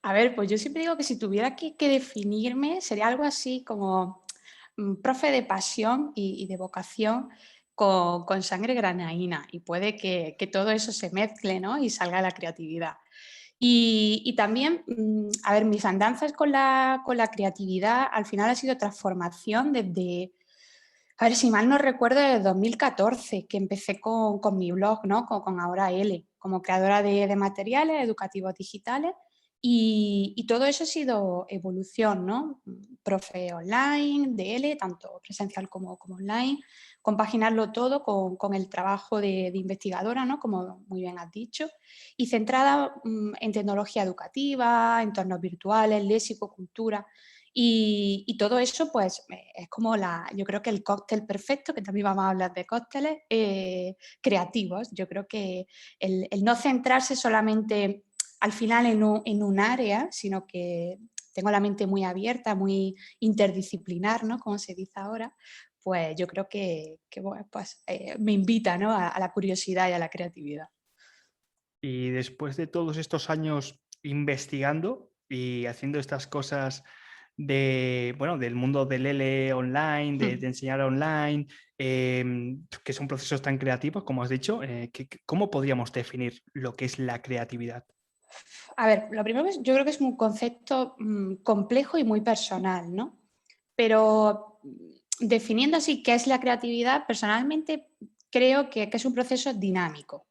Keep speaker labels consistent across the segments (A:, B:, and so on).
A: A ver, pues yo siempre digo que si tuviera que definirme, sería algo así como profe de pasión y de vocación con sangre granaína. Y puede que todo eso se mezcle, ¿no? Y salga la creatividad. Y también, a ver, mis andanzas con la creatividad al final ha sido transformación desde, a ver, si mal no recuerdo, desde 2014, que empecé con mi blog, ¿no? Con Ahora L, como creadora de materiales educativos digitales. Y todo eso ha sido evolución, ¿no? Profe online, DL, tanto presencial como online, compaginarlo todo con el trabajo de investigadora, ¿no? Como muy bien has dicho, y centrada en tecnología educativa, entornos virtuales, léxico, cultura. Y todo eso, pues, es como yo creo que el cóctel perfecto, que también vamos a hablar de cócteles creativos. Yo creo que el no centrarse solamente al final en un área, sino que tengo la mente muy abierta, muy interdisciplinar, ¿no? Como se dice ahora, pues yo creo que bueno, pues, me invita, ¿no? a la curiosidad y a la creatividad.
B: Y después de todos estos años investigando y haciendo estas cosas bueno, del mundo del L online, de enseñar online, que son procesos tan creativos, como has dicho, ¿cómo podríamos definir lo que es la creatividad?
A: A ver, lo primero yo creo que es un concepto complejo y muy personal, ¿no? Pero definiendo así qué es la creatividad, personalmente creo que es un proceso dinámico.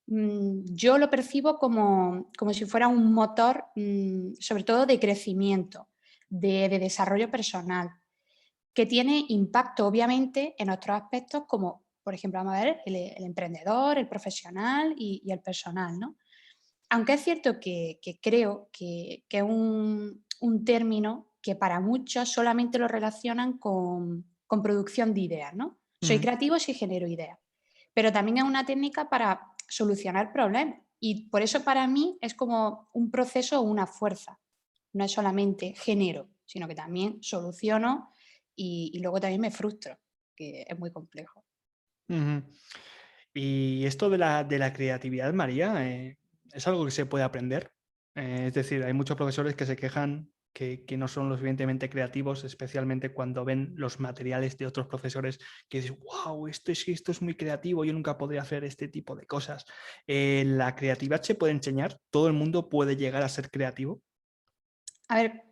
A: Yo lo percibo como si fuera un motor, sobre todo de crecimiento, de desarrollo personal, que tiene impacto obviamente en otros aspectos como, por ejemplo, vamos a ver, el emprendedor, el profesional y el personal, ¿no? Aunque es cierto que creo que es un término que para muchos solamente lo relacionan con producción de ideas, ¿no? Soy
B: Ujú.
A: creativo si genero ideas, pero también es una técnica para solucionar problemas y por eso para mí es como un proceso o una fuerza. No es solamente genero, sino que también soluciono y luego también me frustro, que es muy complejo.
B: Ujú. Y esto de la creatividad, María, ¿es algo que se puede aprender? Es decir, hay muchos profesores que se quejan que no son lo suficientemente creativos, especialmente cuando ven los materiales de otros profesores que dicen, wow, esto es muy creativo, yo nunca podría hacer este tipo de cosas. ¿La creatividad se puede enseñar? ¿Todo el mundo puede llegar a ser creativo?
A: A ver,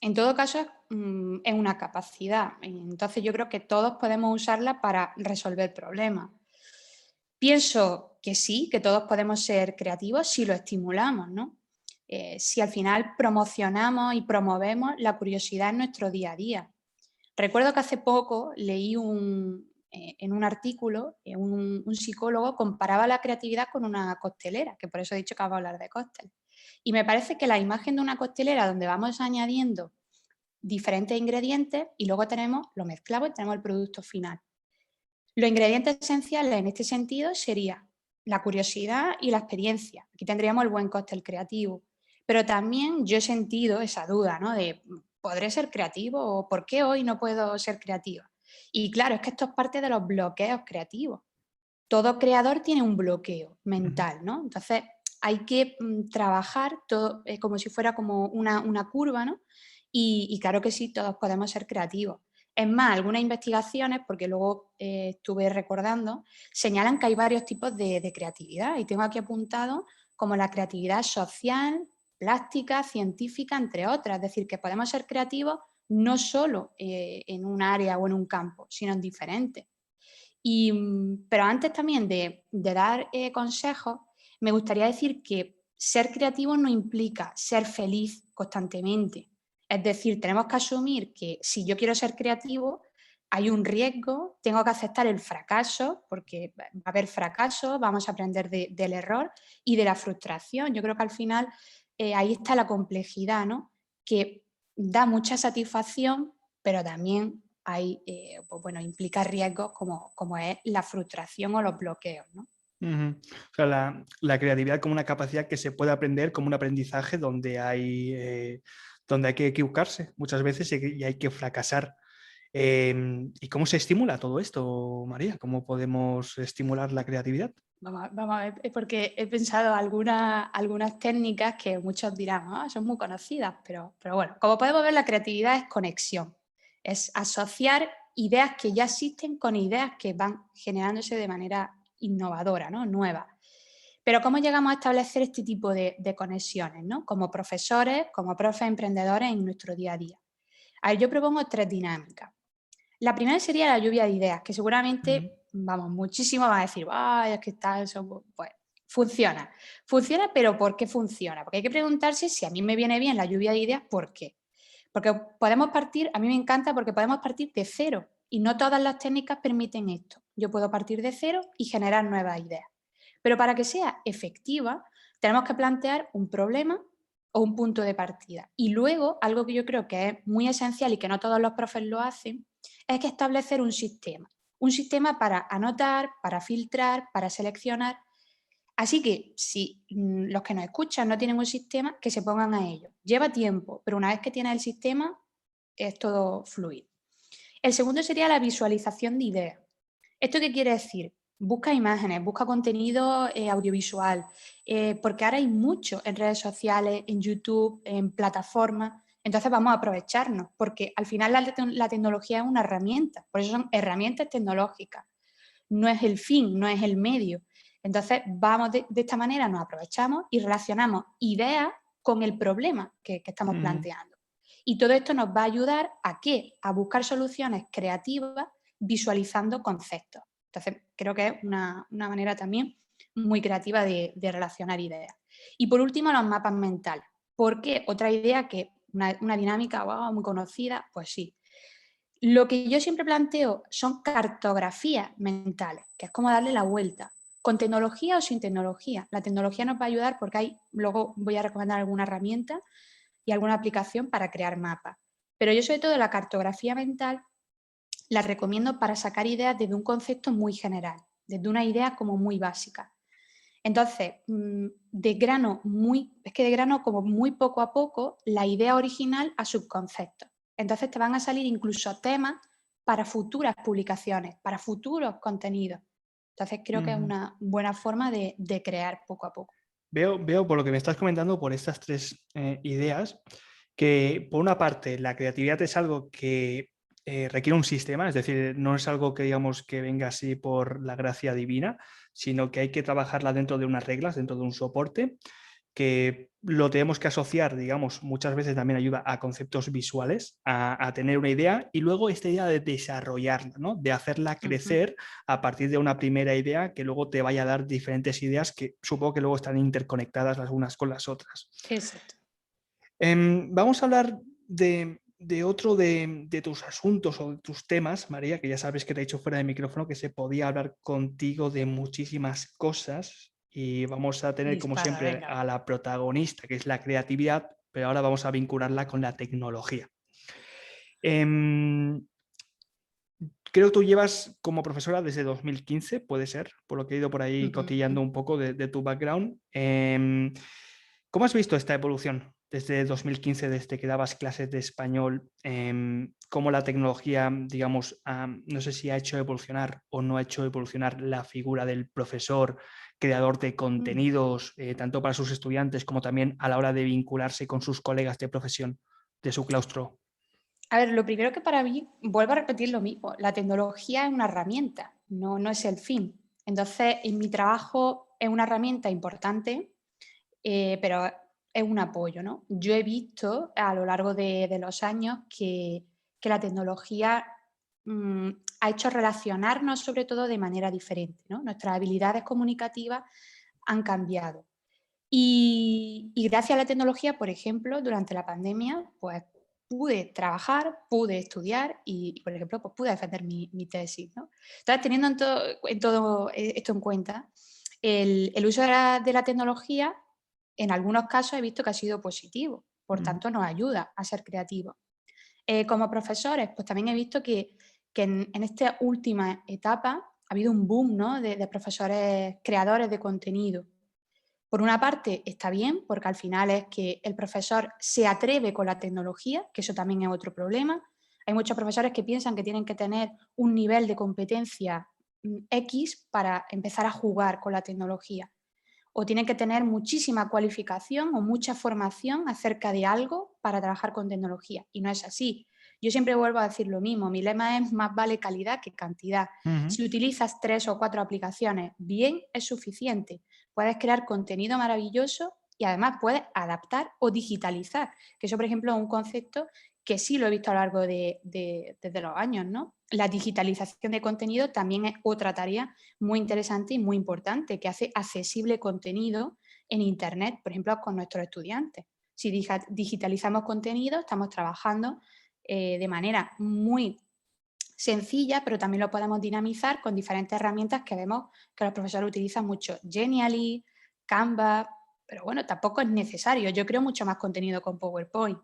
A: en todo caso, es una capacidad. Entonces, yo creo que todos podemos usarla para resolver problemas. Pienso que sí, que todos podemos ser creativos si lo estimulamos, ¿no? Si al final promocionamos y promovemos la curiosidad en nuestro día a día. Recuerdo que hace poco leí en un artículo, un psicólogo comparaba la creatividad con una costelera, que por eso he dicho que vamos a hablar de cócteles. Y me parece que la imagen de una costelera donde vamos añadiendo diferentes ingredientes y luego lo mezclamos y tenemos el producto final. Los ingredientes esenciales en este sentido sería la curiosidad y la experiencia. Aquí tendríamos el buen cóctel creativo. Pero también yo he sentido esa duda, ¿no? De, ¿podré ser creativo o por qué hoy no puedo ser creativa? Y claro, es que esto es parte de los bloqueos creativos. Todo creador tiene un bloqueo
B: Ujú.
A: mental, ¿no? Entonces hay que trabajar todo como si fuera como una curva, ¿no? Y claro que sí, todos podemos ser creativos. Es más, algunas investigaciones, porque luego estuve recordando, señalan que hay varios tipos de creatividad y tengo aquí apuntado como la creatividad social, plástica, científica, entre otras. Es decir, que podemos ser creativos no solo en un área o en un campo, sino en diferentes. Pero antes también de dar consejos, me gustaría decir que ser creativo no implica ser feliz constantemente. Es decir, tenemos que asumir que si yo quiero ser creativo, hay un riesgo, tengo que aceptar el fracaso, porque va a haber fracaso, vamos a aprender del error y de la frustración. Yo creo que al final ahí está la complejidad, ¿no? Que da mucha satisfacción, pero también pues bueno, implica riesgos como es la frustración o los bloqueos, ¿no?
B: Ujú. O sea, la creatividad como una capacidad que se puede aprender como un aprendizaje donde hay que equivocarse muchas veces y hay que fracasar. ¿Y cómo se estimula todo esto, María? ¿Cómo podemos estimular la creatividad?
A: Vamos a ver, es porque he pensado algunas técnicas que muchos dirán, "Ah, son muy conocidas", pero bueno, como podemos ver, la creatividad es conexión, es asociar ideas que ya existen con ideas que van generándose de manera innovadora, ¿no? Nueva. Pero ¿cómo llegamos a establecer este tipo de conexiones, ¿no? Como profesores, como profes emprendedores en nuestro día a día. A ver, yo propongo 3 dinámicas. La primera sería la lluvia de ideas, que
B: Ujú.
A: seguramente, vamos, muchísimo va a decir, ay, es que tal, eso, pues funciona. Funciona, pero ¿por qué funciona? Porque hay que preguntarse si a mí me viene bien la lluvia de ideas, ¿por qué? Porque podemos partir, a mí me encanta porque podemos partir de cero y no todas las técnicas permiten esto. Yo puedo partir de cero y generar nuevas ideas. Pero para que sea efectiva, tenemos que plantear un problema o un punto de partida. Y luego, algo que yo creo que es muy esencial y que no todos los profes lo hacen, es que establecer un sistema. Un sistema para anotar, para filtrar, para seleccionar. Así que si los que nos escuchan no tienen un sistema, que se pongan a ello. Lleva tiempo, pero una vez que tienes el sistema, es todo fluido. El segundo sería la visualización de ideas. ¿Esto qué quiere decir? Busca imágenes, busca contenido audiovisual, porque ahora hay mucho en redes sociales, en YouTube, en plataformas. Entonces vamos a aprovecharnos, porque al final la tecnología es una herramienta, por eso son herramientas tecnológicas. No es el fin, no es el medio. Entonces vamos de esta manera, nos aprovechamos y relacionamos ideas con el problema que estamos
B: Ujú.
A: planteando. Y todo esto nos va a ayudar ¿a qué? A buscar soluciones creativas visualizando conceptos. Entonces, creo que es una manera también muy creativa de relacionar ideas. Y por último, los mapas mentales. ¿Por qué? Otra idea que una dinámica wow, muy conocida, pues sí. Lo que yo siempre planteo son cartografías mentales, que es como darle la vuelta, con tecnología o sin tecnología. La tecnología nos va a ayudar porque luego voy a recomendar alguna herramienta y alguna aplicación para crear mapas. Pero yo sobre todo la cartografía mental la recomiendo para sacar ideas desde un concepto muy general, desde una idea como muy básica. Entonces, de grano como muy poco a poco, la idea original a subconceptos. Entonces te van a salir incluso temas para futuras publicaciones, para futuros contenidos. Entonces creo que es
B: Ujú.
A: una buena forma de crear poco a poco.
B: Veo por lo que me estás comentando, por estas tres ideas, que por una parte la creatividad es algo que requiere un sistema, es decir, no es algo que digamos que venga así por la gracia divina, sino que hay que trabajarla dentro de unas reglas, dentro de un soporte, que lo tenemos que asociar, digamos, muchas veces también ayuda a conceptos visuales, a tener una idea y luego esta idea de desarrollarla, ¿no? De hacerla
A: Ujú.
B: crecer a partir de una primera idea que luego te vaya a dar diferentes ideas que supongo que luego están interconectadas las unas con las otras.
A: Exacto.
B: Vamos a hablar de otro de tus asuntos o de tus temas, María, que ya sabes que te he dicho fuera de micrófono que se podía hablar contigo de muchísimas cosas y vamos a tener como
A: Dispara,
B: siempre
A: venga.
B: a la protagonista, que es la creatividad, pero ahora vamos a vincularla con la tecnología. Em, Creo que tú llevas como profesora desde 2015, puede ser, por lo que he ido por ahí cotillando
A: Ujú.
B: un poco de tu background. ¿Cómo has visto esta evolución desde 2015, desde que dabas clases de español? ¿Cómo la tecnología, digamos, no sé si ha hecho evolucionar o no ha hecho evolucionar la figura del profesor, creador de
A: Mm.
B: contenidos, tanto para sus estudiantes como también a la hora de vincularse con sus colegas de profesión de su claustro?
A: A ver, lo primero que para mí, vuelvo a repetir lo mismo, la tecnología es una herramienta, no es el fin. Entonces, en mi trabajo es una herramienta importante, pero es un apoyo, ¿no? Yo he visto a lo largo de los años que la tecnología mm, ha hecho relacionarnos sobre todo de manera diferente, ¿no? Nuestras habilidades comunicativas han cambiado. Y gracias a la tecnología, por ejemplo, durante la pandemia, pues pude trabajar, pude estudiar y, por ejemplo, pues pude defender mi tesis, ¿no? Entonces, teniendo en todo esto en cuenta, el uso de la tecnología, en algunos casos he visto que ha sido positivo, por
B: Ujú.
A: tanto nos ayuda a ser creativos. Como profesores, pues también he visto que en esta última etapa ha habido un boom, ¿no? de profesores creadores de contenido. Por una parte está bien, porque al final es que el profesor se atreve con la tecnología, que eso también es otro problema. Hay muchos profesores que piensan que tienen que tener un nivel de competencia X para empezar a jugar con la tecnología. O tienen que tener muchísima cualificación o mucha formación acerca de algo para trabajar con tecnología. Y no es así. Yo siempre vuelvo a decir lo mismo. Mi lema es más vale calidad que cantidad. Si utilizas 3 o 4 aplicaciones bien, es suficiente. Puedes crear contenido maravilloso y además puedes adaptar o digitalizar. Que eso, por ejemplo, es un concepto que sí lo he visto a lo largo desde los años, ¿no? La digitalización de contenido también es otra tarea muy interesante y muy importante, que hace accesible contenido en Internet, por ejemplo, con nuestros estudiantes. Si digitalizamos contenido, estamos trabajando de manera muy sencilla, pero también lo podemos dinamizar con diferentes herramientas que vemos que los profesores utilizan mucho. Genially, Canva, pero bueno, tampoco es necesario. Yo creo mucho más contenido con PowerPoint.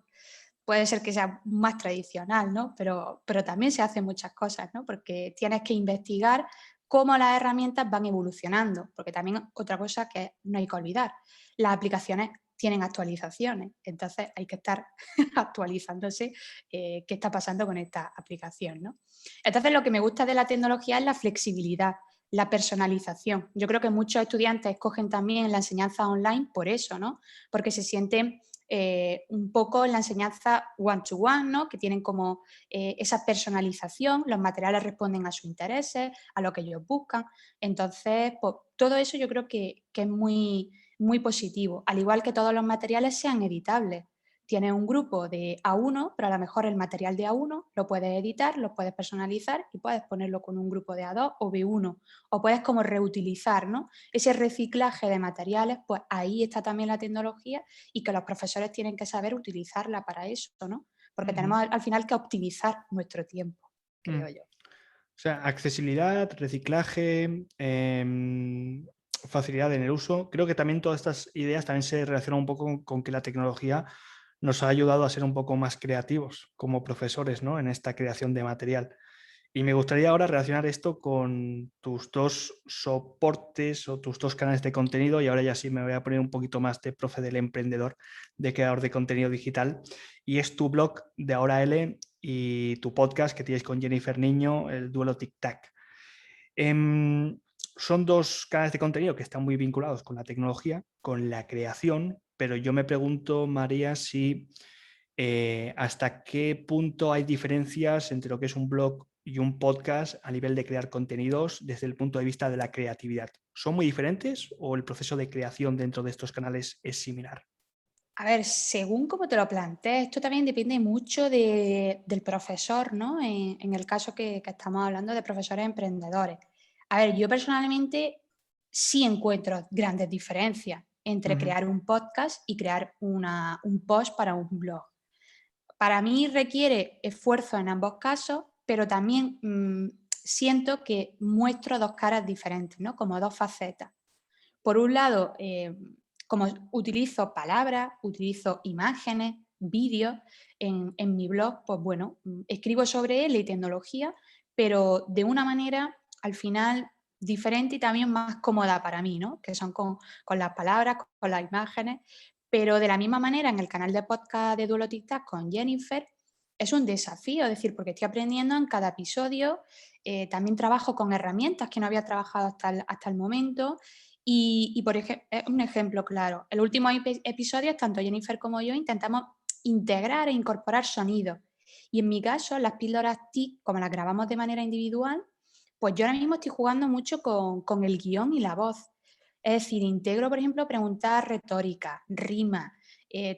A: Puede ser que sea más tradicional, ¿no? Pero también se hacen muchas cosas, ¿no? Porque tienes que investigar cómo las herramientas van evolucionando, porque también otra cosa que no hay que olvidar, las aplicaciones tienen actualizaciones, entonces hay que estar actualizándose qué está pasando con esta aplicación, ¿no? Entonces lo que me gusta de la tecnología es la flexibilidad, la personalización. Yo creo que muchos estudiantes escogen también la enseñanza online por eso, ¿no? Porque se sienten un poco en la enseñanza one-to-one, ¿no? Que tienen como esa personalización, los materiales responden a sus intereses, a lo que ellos buscan. Entonces, pues, todo eso yo creo que es muy, muy positivo, al igual que todos los materiales sean editables. Tienes un grupo de A1, pero a lo mejor el material de A1 lo puedes editar, lo puedes personalizar y puedes ponerlo con un grupo de A2 o B1, o puedes como reutilizar, ¿no? Ese reciclaje de materiales, pues ahí está también la tecnología y que los profesores tienen que saber utilizarla para eso, ¿no? Porque tenemos al final que optimizar nuestro tiempo, creo yo.
B: O sea, accesibilidad, reciclaje, facilidad en el uso. Creo que también todas estas ideas también se relacionan un poco con que la tecnología nos ha ayudado a ser un poco más creativos como profesores, ¿no? En esta creación de material. Y me gustaría ahora relacionar esto con tus dos soportes o tus dos canales de contenido, y ahora ya sí me voy a poner un poquito más de profe del emprendedor, de creador de contenido digital, y es tu blog de Ahora L y tu podcast que tienes con Jennifer Niño, el Duelo Tic Tac. Son dos canales de contenido que están muy vinculados con la tecnología, con la creación, pero yo me pregunto, María, si hasta qué punto hay diferencias entre lo que es un blog y un podcast a nivel de crear contenidos desde el punto de vista de la creatividad. ¿Son muy diferentes o el proceso de creación dentro de estos canales es similar?
A: A ver, según como te lo plantees, esto también depende mucho del profesor, ¿no? En el caso que estamos hablando de profesores emprendedores. A ver, yo personalmente sí encuentro grandes diferencias entre crear un podcast y crear un post para un blog. Para mí requiere esfuerzo en ambos casos, pero también siento que muestro dos caras diferentes, ¿no? Como dos facetas. Por un lado, como utilizo palabras, utilizo imágenes, vídeos en mi blog, pues bueno, escribo sobre él y tecnología, pero de una manera al final diferente y también más cómoda para mí, ¿no? Que son con las palabras, con las imágenes, pero de la misma manera en el canal de podcast de Duelo Tic Tac con Jennifer es un desafío, es decir, porque estoy aprendiendo en cada episodio, también trabajo con herramientas que no había trabajado hasta el momento y por ejemplo, un ejemplo claro, el último episodio, tanto Jennifer como yo intentamos integrar e incorporar sonidos. Y en mi caso, las píldoras TIC, como las grabamos de manera individual, pues yo ahora mismo estoy jugando mucho con el guión y la voz. Es decir, integro, por ejemplo, preguntas retóricas, rimas,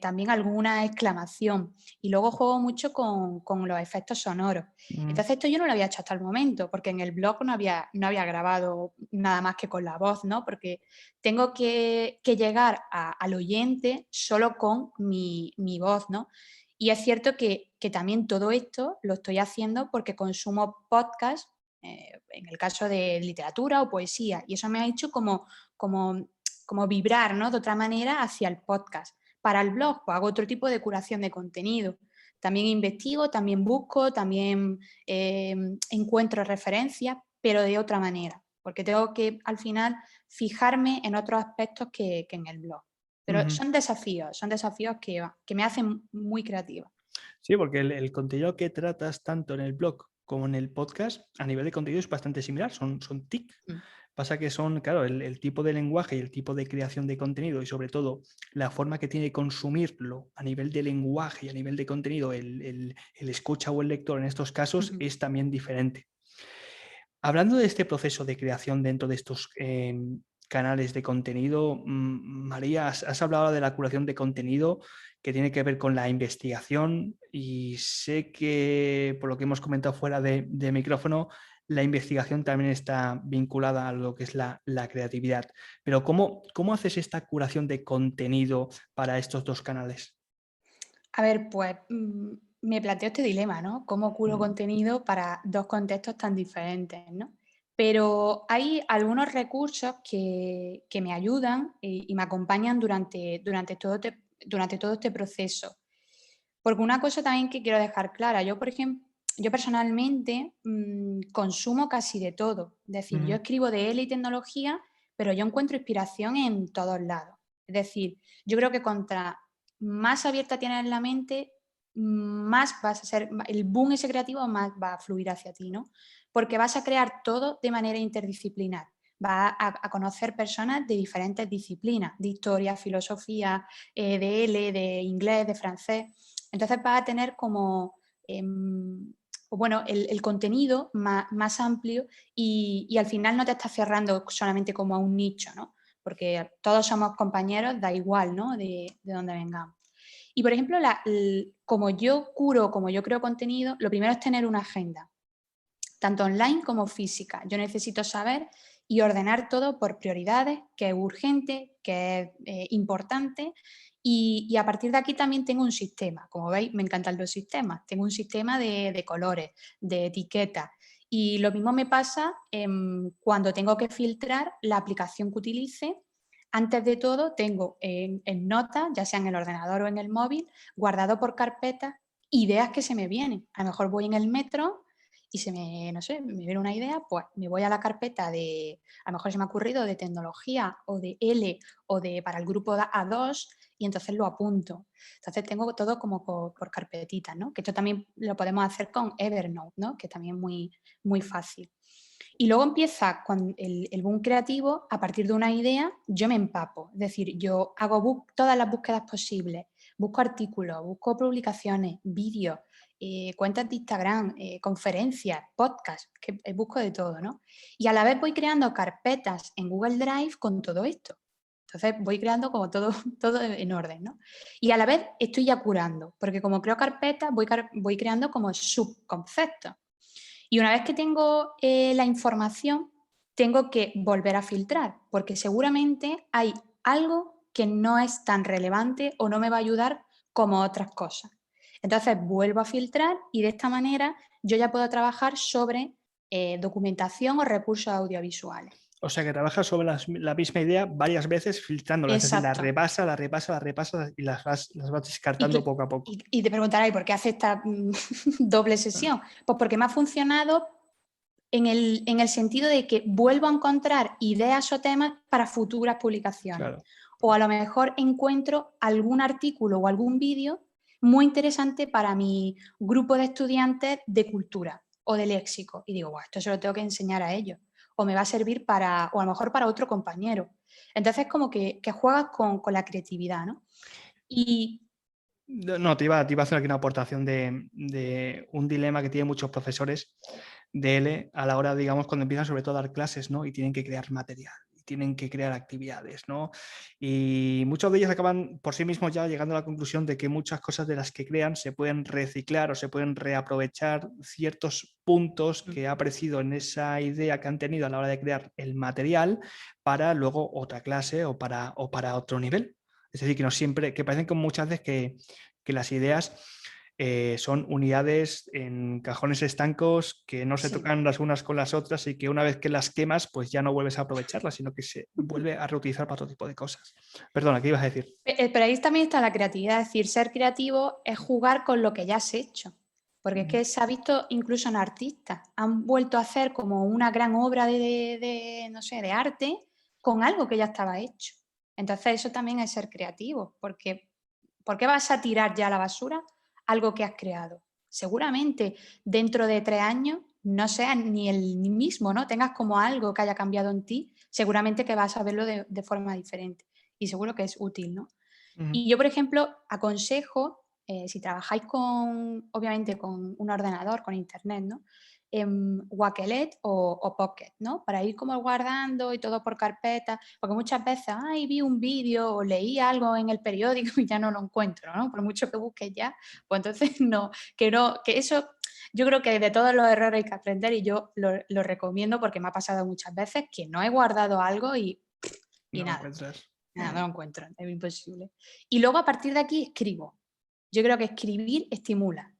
A: también alguna exclamación. Y luego juego mucho con los efectos sonoros. Entonces esto yo no lo había hecho hasta el momento, porque en el blog no había grabado nada más que con la voz, ¿no? Porque tengo que llegar al oyente solo con mi voz, ¿no? Y es cierto que también todo esto lo estoy haciendo porque consumo podcast, en el caso de literatura o poesía, y eso me ha hecho como vibrar, ¿no? De otra manera hacia el podcast. Para el blog, pues hago otro tipo de curación de contenido. También investigo, también busco, también encuentro referencias, pero de otra manera, porque tengo que al final fijarme en otros aspectos que en el blog. Pero son desafíos que me hacen muy creativa.
B: Sí, porque el contenido que tratas tanto en el blog como en el podcast, a nivel de contenido es bastante similar, son TIC.
A: Mm.
B: Pasa que son, claro, el tipo de lenguaje y el tipo de creación de contenido y sobre todo la forma que tiene de consumirlo a nivel de lenguaje y a nivel de contenido, el escucha o el lector en estos casos
A: Ujú.
B: es también diferente. Hablando de este proceso de creación dentro de estos canales de contenido, María, has hablado ahora de la curación de contenido que tiene que ver con la investigación y sé que, por lo que hemos comentado fuera de micrófono, la investigación también está vinculada a lo que es la creatividad. Pero ¿cómo haces esta curación de contenido para estos dos canales?
A: A ver, pues me planteo este dilema, ¿no? ¿Cómo curo
B: Mm,
A: contenido para dos contextos tan diferentes, ¿no? Pero hay algunos recursos que me ayudan y me acompañan durante todo este proceso. Porque una cosa también que quiero dejar clara, yo, por ejemplo, yo personalmente consumo casi de todo. Es decir, yo
B: mm,
A: escribo de él y tecnología, pero yo encuentro inspiración en todos lados. Es decir, yo creo que contra más abierta tienes la mente, más vas a ser, el boom ese creativo más va a fluir hacia ti, ¿no? Porque vas a crear todo de manera interdisciplinar. Vas a conocer personas de diferentes disciplinas, de historia, filosofía, de L, de inglés, de francés. Entonces vas a tener como, bueno, el contenido más amplio y al final no te estás cerrando solamente como a un nicho, ¿no? Porque todos somos compañeros, da igual, ¿no? De dónde vengamos. Y por ejemplo, como yo curo, como yo creo contenido, lo primero es tener una agenda, tanto online como física. Yo necesito saber y ordenar todo por prioridades, qué es urgente, qué es importante. Y a partir de aquí también tengo un sistema. Como veis, me encantan los sistemas. Tengo un sistema de colores, de etiquetas. Y lo mismo me pasa cuando tengo que filtrar la aplicación que utilice. Antes de todo, tengo en notas, ya sea en el ordenador o en el móvil, guardado por carpetas, ideas que se me vienen. A lo mejor voy en el metro y se me, no sé, me viene una idea, pues me voy a la carpeta de, a lo mejor se me ha ocurrido de tecnología o de L o de para el grupo A2 y entonces lo apunto. Entonces tengo todo como por carpetitas, ¿no? Que esto también lo podemos hacer con Evernote, ¿no? Que también es muy fácil. Y luego empieza con el boom creativo, a partir de una idea yo me empapo, es decir, yo hago todas las búsquedas posibles, busco artículos, busco publicaciones, vídeos, cuentas de Instagram, conferencias, podcasts, que busco de todo, ¿no? Y a la vez voy creando carpetas en Google Drive con todo esto. Entonces voy creando como todo, todo en orden, ¿no? Y a la vez estoy ya curando, porque como creo carpetas, voy creando como subconceptos. Y una vez que tengo la información, tengo que volver a filtrar, porque seguramente hay algo que no es tan relevante o no me va a ayudar como otras cosas. Entonces vuelvo a filtrar y de esta manera yo ya puedo trabajar sobre documentación o recursos audiovisuales.
B: O sea que trabajas sobre la misma idea varias veces filtrándola, es decir, la
A: Exacto.
B: repasa, la repasa, la repasas y las vas
A: Y,
B: descartando poco a poco.
A: y te preguntarás, ¿y por qué hace esta doble
B: Ah,
A: sesión? Pues porque me ha funcionado en el sentido de que vuelvo a encontrar ideas o temas para futuras publicaciones.
B: claro.
A: O a lo mejor encuentro algún artículo o algún vídeo muy interesante para mi grupo de estudiantes de cultura o de léxico. Y digo, esto se lo tengo que enseñar a ellos. O me va a servir para, o a lo mejor para otro compañero. Entonces, como que juegas con la creatividad, ¿no? Y
B: No, te iba a hacer aquí una aportación de un dilema que tienen muchos profesores de L a la hora, digamos, cuando empiezan sobre todo a dar clases, ¿no? Y tienen que crear material, y tienen que crear actividades, ¿no? Y muchos de ellos acaban por sí mismos ya llegando a la conclusión de que muchas cosas de las que crean se pueden reciclar o se pueden reaprovechar ciertos puntos que ha aparecido en esa idea que han tenido a la hora de crear el material para luego otra clase o para otro nivel. Es decir, que no siempre, que parecen como muchas veces que las ideas son unidades en cajones estancos que no se
A: sí.
B: tocan las unas con las otras y que una vez que las quemas, pues ya no vuelves a aprovecharlas, sino que se vuelve a reutilizar para otro tipo de cosas. Perdona, ¿qué ibas a decir?
A: Pero ahí también está la creatividad, es decir, ser creativo es jugar con lo que ya has hecho, porque es que se ha visto incluso en artistas, han vuelto a hacer como una gran obra no sé, de arte con algo que ya estaba hecho. Entonces eso también es ser creativo, porque ¿por qué vas a tirar ya a la basura algo que has creado. Seguramente dentro de 3 años no seas ni el mismo, ¿no? Tengas como algo que haya cambiado en ti, seguramente que vas a verlo de forma diferente y seguro que es útil, ¿no?
B: Ujú.
A: Y yo, por ejemplo, aconsejo, si trabajáis obviamente con un ordenador, con internet, ¿no? Wakelet o Pocket, ¿no? Para ir como guardando y todo por carpeta, porque muchas veces, ay, vi un vídeo o leí algo en el periódico y ya no lo encuentro, ¿no? Por mucho que busques ya, pues entonces no, que eso, yo creo que de todos los errores hay que aprender y yo lo recomiendo porque me ha pasado muchas veces que no he guardado algo y
B: No lo
A: nada.
B: encuentras.
A: Nada, no lo encuentro, es imposible. Y luego a partir de aquí escribo. Yo creo que escribir estimula.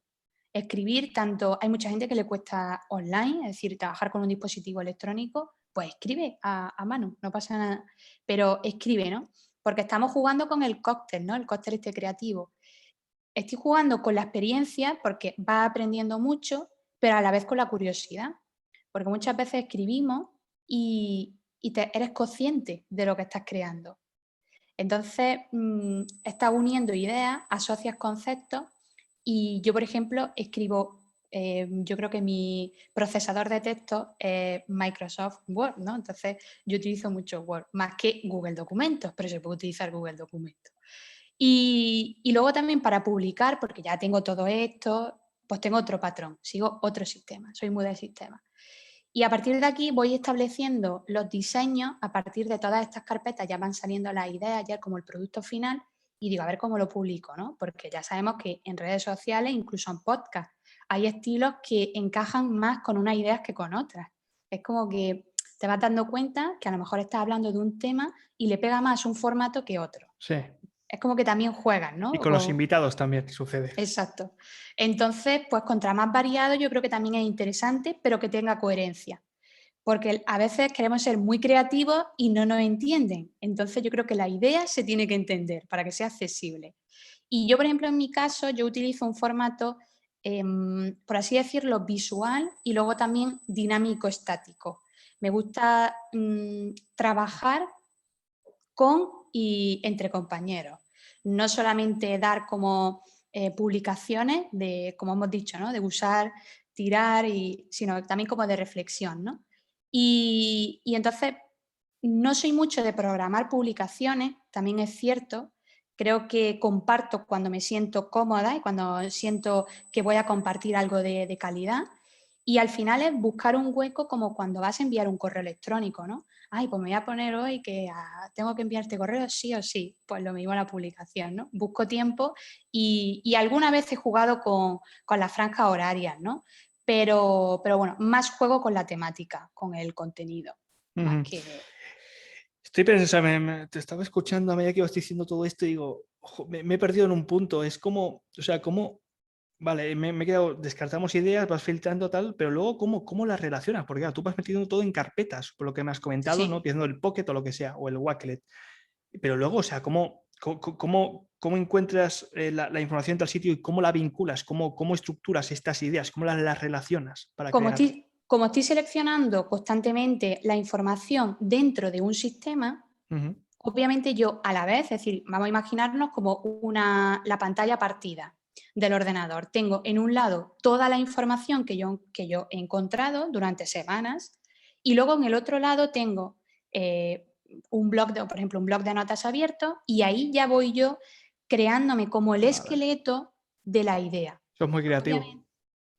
A: Escribir tanto, hay mucha gente que le cuesta online, es decir, trabajar con un dispositivo electrónico, pues escribe a mano, no pasa nada. Pero escribe, ¿no? Porque estamos jugando con el cóctel, ¿no? El cóctel este creativo. Estoy jugando con la experiencia porque vas aprendiendo mucho, pero a la vez con la curiosidad. Porque muchas veces escribimos y eres consciente de lo que estás creando. Entonces, estás uniendo ideas, asocias conceptos y yo, por ejemplo, escribo, yo creo que mi procesador de texto es Microsoft Word, ¿no? Entonces, yo utilizo mucho Word, más que Google Documentos, pero se puede utilizar Google Documentos. Y luego también para publicar, porque ya tengo todo esto, pues tengo otro patrón, sigo otro sistema, soy muy de sistema. Y a partir de aquí voy estableciendo los diseños, a partir de todas estas carpetas ya van saliendo las ideas, ya como el producto final, y digo, a ver cómo lo publico, ¿no? Porque ya sabemos que en redes sociales, incluso en podcast, hay estilos que encajan más con unas ideas que con otras. Es como que te vas dando cuenta que a lo mejor estás hablando de un tema y le pega más un formato que otro.
B: Sí.
A: Es como que también juegan,
B: Y
A: ¿no?
B: con los invitados también sucede.
A: Exacto. Entonces, pues contra más variado yo creo que también es interesante, pero que tenga coherencia. Porque a veces queremos ser muy creativos y no nos entienden. Entonces yo creo que la idea se tiene que entender para que sea accesible. Y yo, por ejemplo, en mi caso, yo utilizo un formato, por así decirlo, visual y luego también dinámico estático. Me gusta trabajar con y entre compañeros. No solamente dar como publicaciones de, como hemos dicho, ¿no? De usar, tirar, sino también como de reflexión, ¿no? Y entonces no soy mucho de programar publicaciones, también es cierto. Creo que comparto cuando me siento cómoda y cuando siento que voy a compartir algo de calidad. Y al final es buscar un hueco como cuando vas a enviar un correo electrónico, ¿no? Ay, pues me voy a poner hoy que tengo que enviarte correo sí o sí. Pues lo mismo la publicación, ¿no? Busco tiempo y alguna vez he jugado con las franjas horarias, ¿no? Pero bueno, más juego con la temática, con el contenido, más
B: Ujú.
A: que...
B: Estoy pensando, o sea, te estaba escuchando a medida que ibas diciendo todo esto y digo, ojo, me he perdido en un punto. Es como, o sea, como, vale, me he quedado, descartamos ideas, vas filtrando tal, pero luego, ¿cómo las relacionas? Porque claro, tú vas metiendo todo en carpetas, por lo que me has comentado, ¿no?
A: Sí.
B: Pidiendo el Pocket o lo que sea, o el Wakelet. Pero luego, o sea, ¿cómo encuentras la información del sitio y cómo la vinculas? ¿Cómo estructuras estas ideas? ¿Cómo las relacionas para
A: Como
B: crear?
A: como estoy seleccionando constantemente la información dentro de un sistema,
B: Ujú.
A: obviamente yo a la vez, es decir, vamos a imaginarnos como la pantalla partida del ordenador. Tengo en un lado toda la información que yo he encontrado durante semanas y luego en el otro lado tengo un blog, por ejemplo, un blog de notas abierto y ahí ya voy yo creándome como el
B: Vale.
A: esqueleto de la idea.
B: Eso es muy creativo.
A: Obviamente,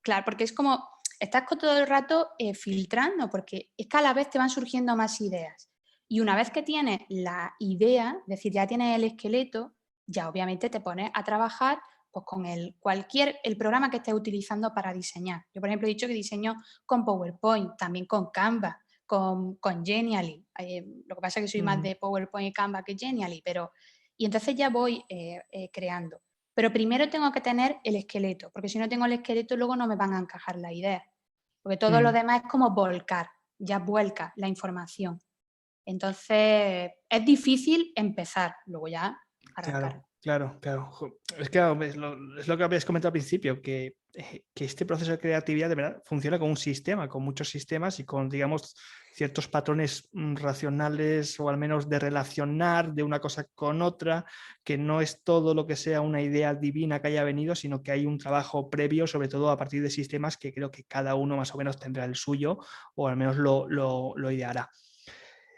A: claro, porque es como, estás todo el rato filtrando, porque es que a la vez te van surgiendo más ideas. Y una vez que tienes la idea, es decir, ya tienes el esqueleto, ya obviamente te pones a trabajar pues, con el programa que estés utilizando para diseñar. Yo, por ejemplo, he dicho que diseño con PowerPoint, también con Canva, con Genially. Lo que pasa es que soy más
B: Ujú.
A: de PowerPoint y Canva que Genially, y entonces ya voy creando. Pero primero tengo que tener el esqueleto, porque si no tengo el esqueleto luego no me van a encajar las ideas. Porque todo lo
B: Ujú.
A: demás es como volcar, ya vuelca la información. Entonces es difícil empezar, luego ya arrancar.
B: Claro. Claro, claro. Es que es lo que habías comentado al principio, que este proceso de creatividad de verdad funciona como un sistema, con muchos sistemas y con, digamos, ciertos patrones racionales o al menos de relacionar de una cosa con otra, que no es todo lo que sea una idea divina que haya venido, sino que hay un trabajo previo, sobre todo a partir de sistemas que creo que cada uno más o menos tendrá el suyo o al menos lo ideará.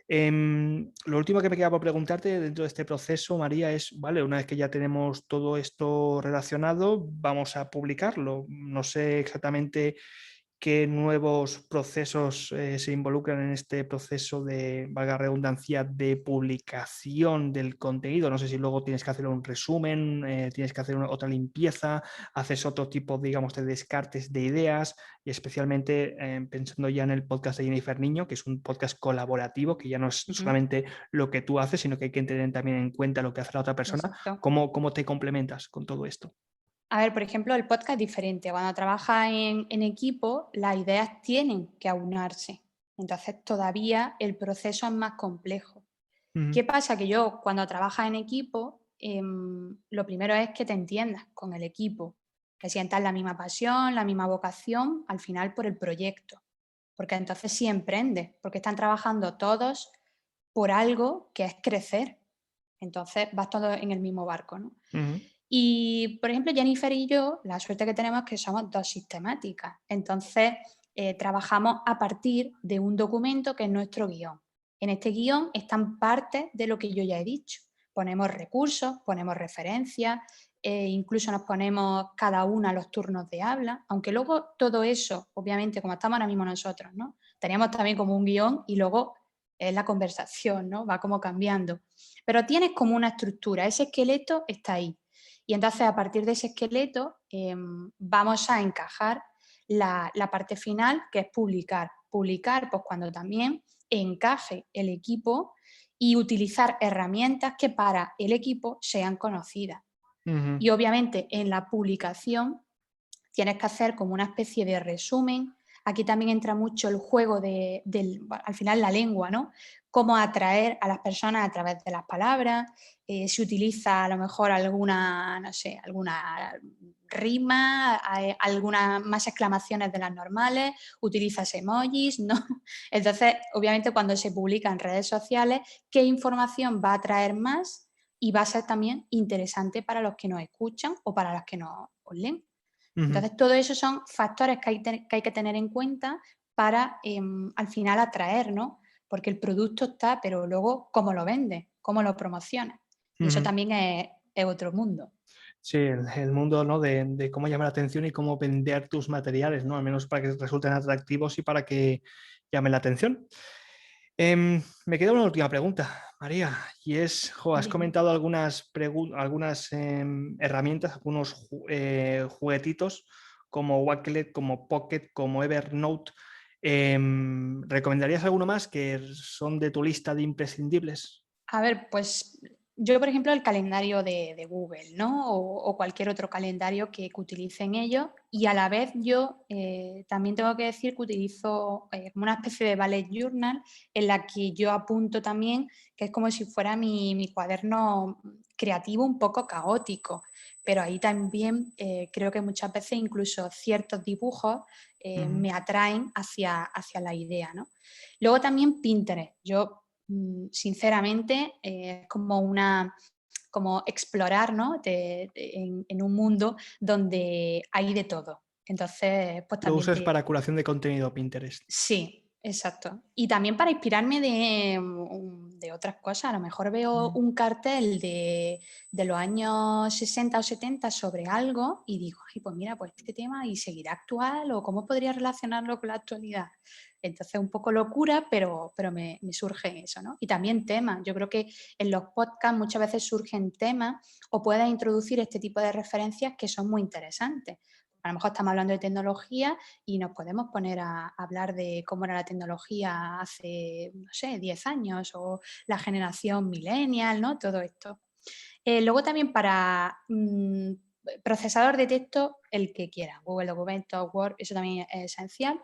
B: Lo último que me queda por preguntarte dentro de este proceso, María, es, vale, una vez que ya tenemos todo esto relacionado, vamos a publicarlo. No sé exactamente qué nuevos procesos se involucran en este proceso de, valga la redundancia, de publicación del contenido. No sé si luego tienes que hacer un resumen, tienes que hacer otra limpieza, haces otro tipo, digamos, de descartes de ideas y especialmente pensando ya en el podcast de Jennifer Niño, que es un podcast colaborativo, que ya no es
A: Ujú.
B: solamente lo que tú haces, sino que hay que tener también en cuenta lo que hace la otra persona.
A: Exacto.
B: ¿Cómo te complementas con todo esto?
A: A ver, por ejemplo, el podcast es diferente. Cuando trabajas en equipo, las ideas tienen que aunarse. Entonces, todavía el proceso es más complejo.
B: Ujú.
A: ¿Qué pasa? Que yo, cuando trabajas en equipo, lo primero es que te entiendas con el equipo, que sientas la misma pasión, la misma vocación, al final por el proyecto. Porque entonces sí emprendes, porque están trabajando todos por algo que es crecer. Entonces vas todos en el mismo barco, ¿no?
B: Ujú.
A: Y, por ejemplo, Jennifer y yo, la suerte que tenemos es que somos dos sistemáticas. Entonces, trabajamos a partir de un documento que es nuestro guión. En este guión están partes de lo que yo ya he dicho. Ponemos recursos, ponemos referencias, incluso nos ponemos cada una los turnos de habla, aunque luego todo eso, obviamente, como estamos ahora mismo nosotros, ¿no? Teníamos también como un guión y luego es la conversación, ¿no? Va como cambiando. Pero tienes como una estructura, ese esqueleto está ahí. Y entonces a partir de ese esqueleto vamos a encajar la parte final, que es publicar. Publicar, pues cuando también encaje el equipo y utilizar herramientas que para el equipo sean conocidas.
B: Ujú.
A: Y obviamente en la publicación tienes que hacer como una especie de resumen. Aquí también entra mucho el juego al final la lengua, ¿no? Cómo atraer a las personas a través de las palabras, se utiliza a lo mejor alguna, no sé, alguna rima, algunas más exclamaciones de las normales, utilizas emojis, ¿no? Entonces, obviamente cuando se publica en redes sociales, ¿qué información va a atraer más? Y va a ser también interesante para los que nos escuchan o para los que nos leen.
B: Ujú.
A: Entonces, todo eso son factores que hay que tener en cuenta para al final atraer, ¿no? Porque el producto está, pero luego cómo lo vendes, cómo lo promocionas. Y eso
B: Ujú.
A: también es otro mundo.
B: Sí, el mundo, ¿no? de cómo llamar la atención y cómo vender tus materiales, ¿no? Al menos para que resulten atractivos y para que llamen la atención. Me queda una última pregunta, María, y es, has
A: Dime.
B: comentado algunas herramientas, algunos juguetitos como Wakelet, como Pocket, como Evernote. ¿Recomendarías alguno más que son de tu lista de imprescindibles?
A: A ver, pues yo, por ejemplo, el calendario de Google, ¿no? O cualquier otro calendario que utilicen ellos. Y a la vez yo también tengo que decir que utilizo como una especie de bullet journal en la que yo apunto también, que es como si fuera mi cuaderno creativo un poco caótico. Pero ahí también creo que muchas veces incluso ciertos dibujos
B: Ujú.
A: me atraen hacia la idea, ¿no? Luego también Pinterest. Yo sinceramente, es como explorar, ¿no? En un mundo donde hay de todo. Entonces, pues
B: Lo
A: también
B: usas para curación de contenido Pinterest.
A: sí, exacto. Y también para inspirarme de otras cosas. A lo mejor veo
B: Mm.
A: un cartel de los años 60 o 70 sobre algo y digo, ay, pues mira, pues este tema y seguirá actual o cómo podría relacionarlo con la actualidad. Entonces, un poco locura, pero me surge eso, ¿no? Y también temas. Yo creo que en los podcasts muchas veces surgen temas o puedes introducir este tipo de referencias que son muy interesantes. A lo mejor estamos hablando de tecnología y nos podemos poner a hablar de cómo era la tecnología hace, no sé, 10 años o la generación millennial, ¿no? Todo esto. Luego también para procesador de texto, el que quiera, Google Documentos, Word, eso también es esencial.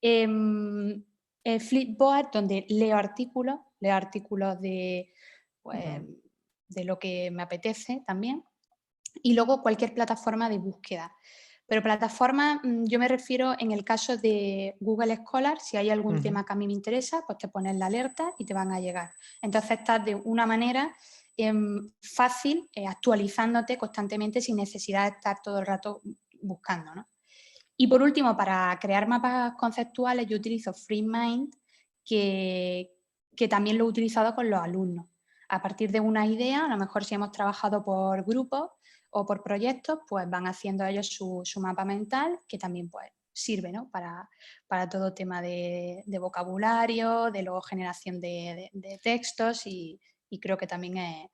A: Em, Flipboard, donde leo artículos de, pues,
B: Mm.
A: de lo que me apetece también. Y luego cualquier plataforma de búsqueda. Pero plataforma, yo me refiero en el caso de Google Scholar, si hay algún
B: Ujú.
A: tema que a mí me interesa, pues te pones la alerta y te van a llegar. Entonces estás de una manera fácil, actualizándote constantemente sin necesidad de estar todo el rato buscando, ¿no? Y por último, para crear mapas conceptuales, yo utilizo FreeMind, que también lo he utilizado con los alumnos. A partir de una idea, a lo mejor si hemos trabajado por grupos o por proyectos, pues van haciendo ellos su mapa mental, que también pues, sirve, ¿no? Para todo tema de vocabulario, de luego generación de textos y creo que también es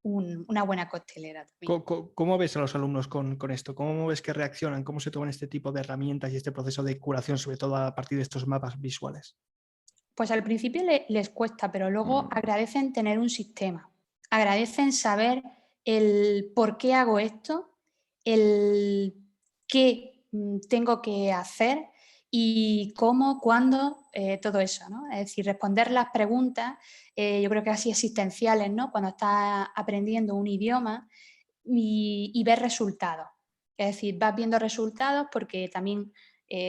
A: una buena costelera también.
B: ¿Cómo ves a los alumnos con esto? ¿Cómo ves que reaccionan? ¿Cómo se toman este tipo de herramientas y este proceso de curación, sobre todo a partir de estos mapas visuales?
A: Pues al principio les cuesta, pero luego agradecen tener un sistema, agradecen saber el por qué hago esto, el qué tengo que hacer y cómo, cuándo, todo eso, ¿no? Es decir, responder las preguntas, yo creo que así existenciales, ¿no? Cuando estás aprendiendo un idioma y ver resultados. Es decir, vas viendo resultados porque también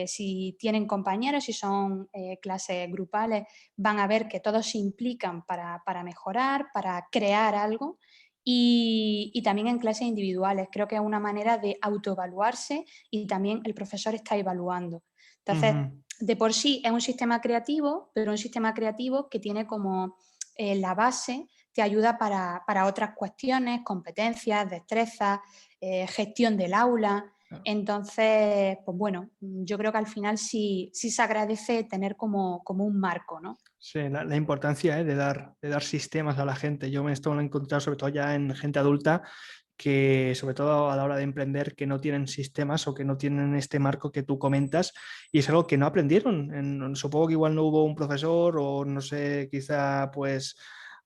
A: si tienen compañeros, si son clases grupales, van a ver que todos se implican para mejorar, para crear algo. Y también en clases individuales. Creo que es una manera de autoevaluarse y también el profesor está evaluando. Entonces,
B: Ujú.
A: de por sí es un sistema creativo, pero un sistema creativo que tiene como la base, te ayuda para otras cuestiones, competencias, destrezas, gestión del aula.
B: Claro.
A: Entonces, pues bueno, yo creo que al final sí se agradece tener como un marco, ¿no?
B: Sí, la importancia de dar sistemas a la gente. Yo esto lo he encontrado sobre todo ya en gente adulta que sobre todo a la hora de emprender que no tienen sistemas o que no tienen este marco que tú comentas y es algo que no aprendieron. Supongo que igual no hubo un profesor o no sé, quizá pues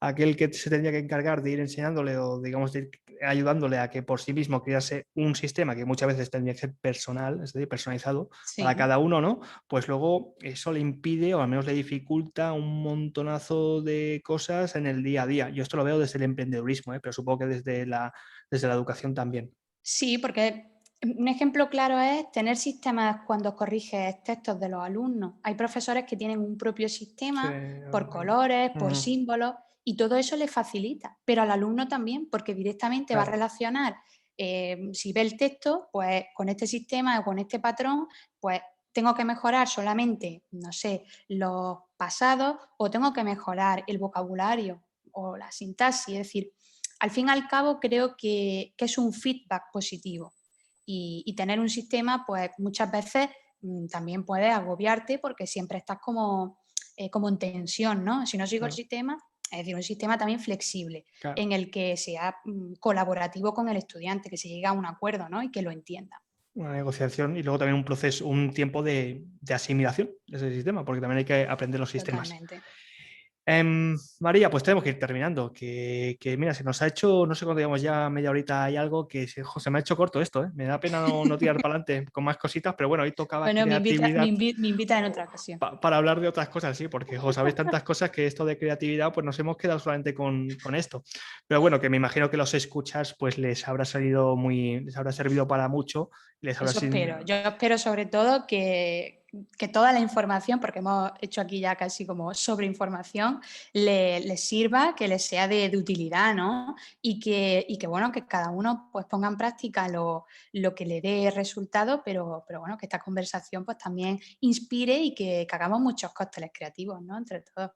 B: aquel que se tendría que encargar de ir enseñándole o digamos de ir ayudándole a que por sí mismo crease un sistema que muchas veces tendría que ser personal, es decir, personalizado para
A: Sí.
B: cada uno, ¿no? Pues luego eso le impide o al menos le dificulta un montonazo de cosas en el día a día. Yo esto lo veo desde el emprendedurismo, pero supongo que desde la educación también.
A: Sí, porque un ejemplo claro es tener sistemas cuando corriges textos de los alumnos. Hay profesores que tienen un propio
B: Sí,
A: sistema por colores, por
B: ujú,
A: símbolos, y todo eso le facilita, pero al alumno también, porque directamente va a
B: claro.
A: relacionar, si ve el texto, pues con este sistema o con este patrón, pues tengo que mejorar solamente, no sé, los pasados o tengo que mejorar el vocabulario o la sintaxis, es decir, al fin y al cabo creo que es un feedback positivo y tener un sistema pues muchas veces también puede agobiarte porque siempre estás como en tensión, ¿no? Si no sigo el
B: Claro,
A: sistema, es decir, un sistema también flexible
B: claro.
A: en el que sea colaborativo con el estudiante, que se llegue a un acuerdo, ¿no? Y que lo entienda.
B: Una negociación y luego también un proceso, un tiempo de asimilación de ese sistema, porque también hay que aprender los sistemas.
A: Totalmente.
B: María, pues tenemos que ir terminando. Que mira, se nos ha hecho, no sé cuándo digamos ya media horita y algo, que se me ha hecho corto esto, ¿eh? Me da pena no tirar para adelante con más cositas, pero bueno, hoy tocaba
A: Bueno,
B: creatividad
A: me invita en otra ocasión.
B: para hablar de otras cosas, sí, porque sabéis tantas cosas que esto de creatividad, pues nos hemos quedado solamente con esto. Pero bueno, que me imagino que los escuchas, pues les habrá les habrá servido para mucho, les habrá
A: Eso
B: sido.
A: espero. Yo espero sobre todo que toda la información, porque hemos hecho aquí ya casi como sobreinformación, les sirva, que les sea de utilidad, ¿no? Y que, bueno, que cada uno pues ponga en práctica lo que le dé resultado, pero bueno, que esta conversación pues también inspire y que hagamos muchos cócteles creativos, ¿no? Entre todos.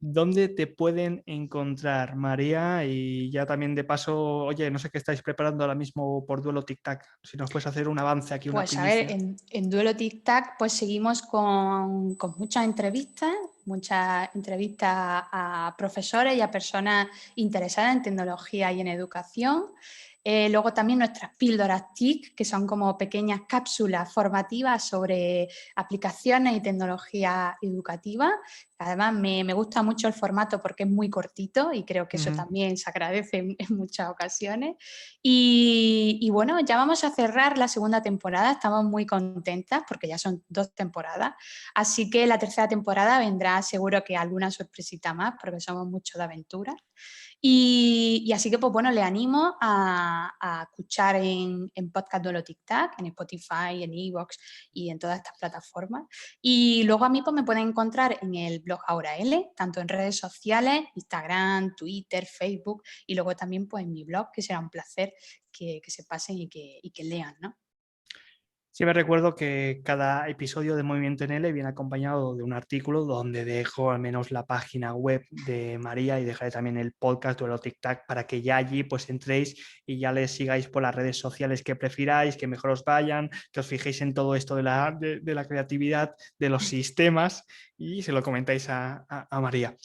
B: ¿Dónde te pueden encontrar, María? Y ya también de paso, oye, no sé qué estáis preparando ahora mismo por Duelo Tic Tac. Si nos puedes hacer un avance aquí, una
A: Pues a ver,
B: primicia.
A: en Duelo Tic Tac pues seguimos con muchas entrevistas a profesores y a personas interesadas en tecnología y en educación. Luego también nuestras píldoras TIC, que son como pequeñas cápsulas formativas sobre aplicaciones y tecnología educativa. Además, me gusta mucho el formato porque es muy cortito y creo que eso
B: Ujú.
A: también se agradece en muchas ocasiones. Y bueno, ya vamos a cerrar la segunda temporada, estamos muy contentas porque ya son 2 temporadas, así que la tercera temporada vendrá seguro que alguna sorpresita más porque somos mucho de aventura. Y así que, pues bueno, le animo a escuchar en Podcast Duelo Tic Tac, en Spotify, en Evox y en todas estas plataformas. Y luego a mí pues me pueden encontrar en el blog Ahora L, tanto en redes sociales, Instagram, Twitter, Facebook, y luego también pues en mi blog, que será un placer que se pasen y que lean, ¿no?
B: Siempre recuerdo que cada episodio de Movimiento en L viene acompañado de un artículo donde dejo al menos la página web de María y dejaré también el podcast Duelo Tic Tac para que ya allí pues entréis y ya les sigáis por las redes sociales que prefiráis, que mejor os vayan, que os fijéis en todo esto de la creatividad, de los sistemas y se lo comentáis a María.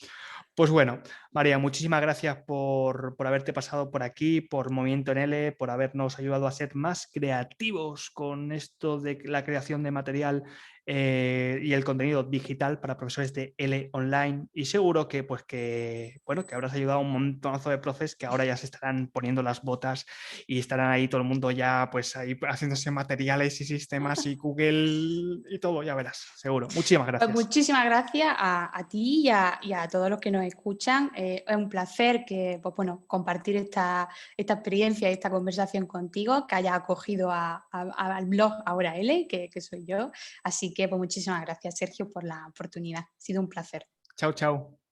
B: Pues bueno, María, muchísimas gracias por haberte pasado por aquí, por Movimiento en L, por habernos ayudado a ser más creativos con esto de la creación de material y el contenido digital para profesores de L online. Y seguro que, pues bueno, que habrás ayudado a un montonazo de profes que ahora ya se estarán poniendo las botas y estarán ahí todo el mundo ya pues ahí haciéndose materiales y sistemas y Google y todo, ya verás, seguro. Muchísimas
A: Pues
B: gracias.
A: muchísimas gracias a ti y a todos los que nos escuchan. Es un placer que, pues bueno, compartir esta experiencia y esta conversación contigo, que hayas acogido al blog Ahora L, que soy yo. Así que, pues muchísimas gracias, Sergio, por la oportunidad. Ha sido un placer.
B: Chao, chao.